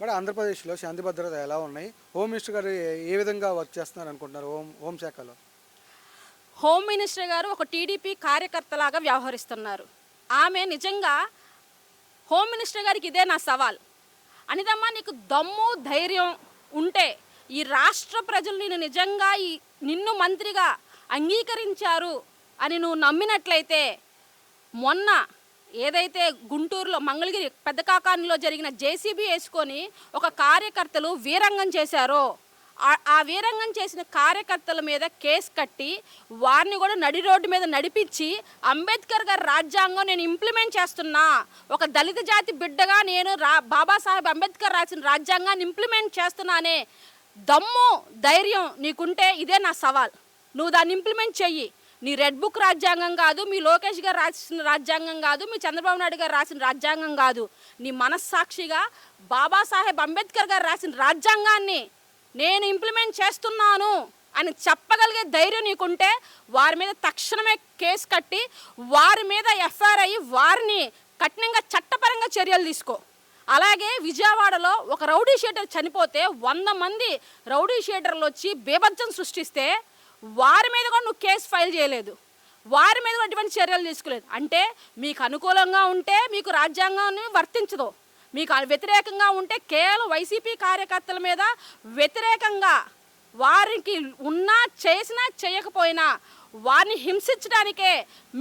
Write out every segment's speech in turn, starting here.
మరి ఆంధ్రప్రదేశ్లో శాంతి భద్రత ఎలా ఉన్నాయి? హోమ్ మినిస్టర్ గారు ఏ విధంగా వర్క్ చేస్తున్నారు అనుకుంటున్నారు హోంశాఖలో? హోమ్ మినిస్టర్ గారు ఒక టీడీపీ కార్యకర్తలాగా వ్యవహరిస్తున్నారు. ఆమె నిజంగా హోమ్ మినిస్టర్ గారికి ఇదే నా సవాల్. అనితమ్మా, నీకు దమ్ము ధైర్యం ఉంటే ఈ రాష్ట్ర ప్రజలు నేను నిజంగా నిన్ను మంత్రిగా అంగీకరించారు అని నువ్వు నమ్మినట్లయితే, మొన్న ఏదైతే గుంటూరులో మంగళగిరి పెద్ద కాకానిలో జరిగిన జేసీబీ వేసుకొని ఒక కార్యకర్తలు వీరంగం చేశారో, ఆ వీరంగం చేసిన కార్యకర్తల మీద కేసు కట్టి వారిని కూడా నడి రోడ్డు మీద నడిపించి అంబేద్కర్ గారి రాజ్యాంగం నేను ఇంప్లిమెంట్ చేస్తున్నా, ఒక దళిత జాతి బిడ్డగా నేను బాబాసాహెబ్ అంబేద్కర్ రాసిన రాజ్యాంగాన్ని ఇంప్లిమెంట్ చేస్తున్నానే దమ్ము ధైర్యం నీకుంటే ఇదే నా సవాల్. నువ్వు దాన్ని ఇంప్లిమెంట్ చెయ్యి. నీ రెడ్ బుక్ రాజ్యాంగం కాదు, మీ లోకేష్ గారు రాసిన రాజ్యాంగం కాదు, మీ చంద్రబాబు నాయుడు గారు రాసిన రాజ్యాంగం కాదు, నీ మనస్సాక్షిగా బాబాసాహెబ్ అంబేద్కర్ గారు రాసిన రాజ్యాంగాన్ని నేను ఇంప్లిమెంట్ చేస్తున్నాను అని చెప్పగలిగే ధైర్యం నీకుంటే వారి మీద తక్షణమే కేసు కట్టి వారి మీద ఎఫ్ఐఆర్ అయ్యి వారిని కఠినంగా చట్టపరంగా చర్యలు తీసుకో. అలాగే విజయవాడలో ఒక రౌడీ షీటర్ చనిపోతే 100 మంది రౌడీ షీటర్లు వచ్చి బేభత్సం సృష్టిస్తే వారి మీద కూడా నువ్వు కేసు ఫైల్ చేయలేదు, వారి మీద కూడా ఎటువంటి చర్యలు తీసుకోలేదు. అంటే మీకు అనుకూలంగా ఉంటే మీకు రాజ్యాంగాన్ని వర్తించదు, మీకు వ్యతిరేకంగా ఉంటే కేవలం వైసీపీ కార్యకర్తల మీద వ్యతిరేకంగా వారికి ఉన్నా చేసినా చేయకపోయినా వారిని హింసించడానికే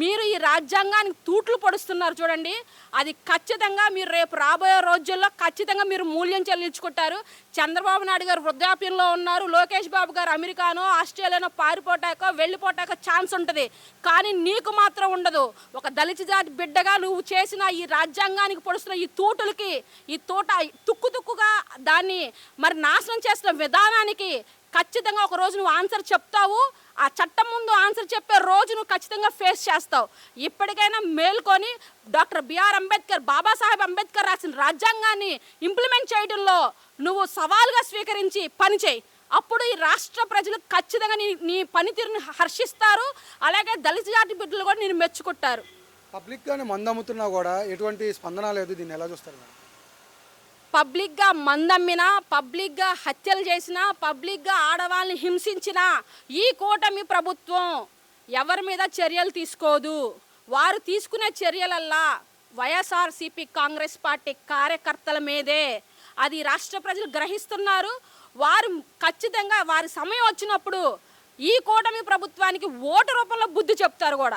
మీరు ఈ రాజ్యాంగానికి తూట్లు పొడుస్తున్నారు చూడండి. అది ఖచ్చితంగా మీరు రేపు రాబోయే రోజుల్లో ఖచ్చితంగా మీరు మూల్యం చెల్లించుకుంటారు. చంద్రబాబు నాయుడు గారు వృద్ధాప్యంలో ఉన్నారు, లోకేష్ బాబు గారు అమెరికానో ఆస్ట్రేలియానో పారిపోటాకో వెళ్ళిపోటాకో ఛాన్స్ ఉంటుంది, కానీ నీకు మాత్రం ఉండదు. ఒక దళిత జాతి బిడ్డగా నువ్వు చేసిన ఈ రాజ్యాంగానికి పొడుస్తున్న ఈ తూటులకి, ఈ తోట తుక్కుగా దాన్ని మరి నాశనం చేస్తున్న విధానానికి ఖచ్చితంగా ఒక రోజు నువ్వు ఆన్సర్ చెప్తావు. ఆ చట్టం ముందు ఆన్సర్ చెప్పే రోజు నువ్వు ఖచ్చితంగా ఫేస్ చేస్తావు. ఇప్పటికైనా మేల్కొని డాక్టర్ బిఆర్ అంబేద్కర్, బాబాసాహెబ్ అంబేద్కర్ రాసిన రాజ్యాంగాన్ని ఇంప్లిమెంట్ చేయడంలో నువ్వు సవాల్గా స్వీకరించి పనిచేయి. అప్పుడు ఈ రాష్ట్ర ప్రజలు ఖచ్చితంగా నీ పనితీరుని హర్షిస్తారు. అలాగే దళిత జాతి బిడ్డలు కూడా నేను మెచ్చుకుంటారు. పబ్లిక్గానే మందు అమ్ముతున్నా కూడా ఎటువంటి స్పందన లేదు. దీన్ని ఎలా చూస్తారు? పబ్లిక్గా మందమ్మినా, పబ్లిక్గా హత్యలు చేసినా, పబ్లిక్గా ఆడవాళ్ళని హింసించినా ఈ కూటమి ప్రభుత్వం ఎవరి మీద చర్యలు తీసుకోదు. వారు తీసుకునే చర్యలల్లా వైఎస్ఆర్సీపీ కాంగ్రెస్ పార్టీ కార్యకర్తల మీదే. అది రాష్ట్ర ప్రజలు గ్రహిస్తున్నారు. వారు ఖచ్చితంగా వారి సమయం వచ్చినప్పుడు ఈ కూటమి ప్రభుత్వానికి ఓటు రూపంలో బుద్ధి చెప్తారు కూడా.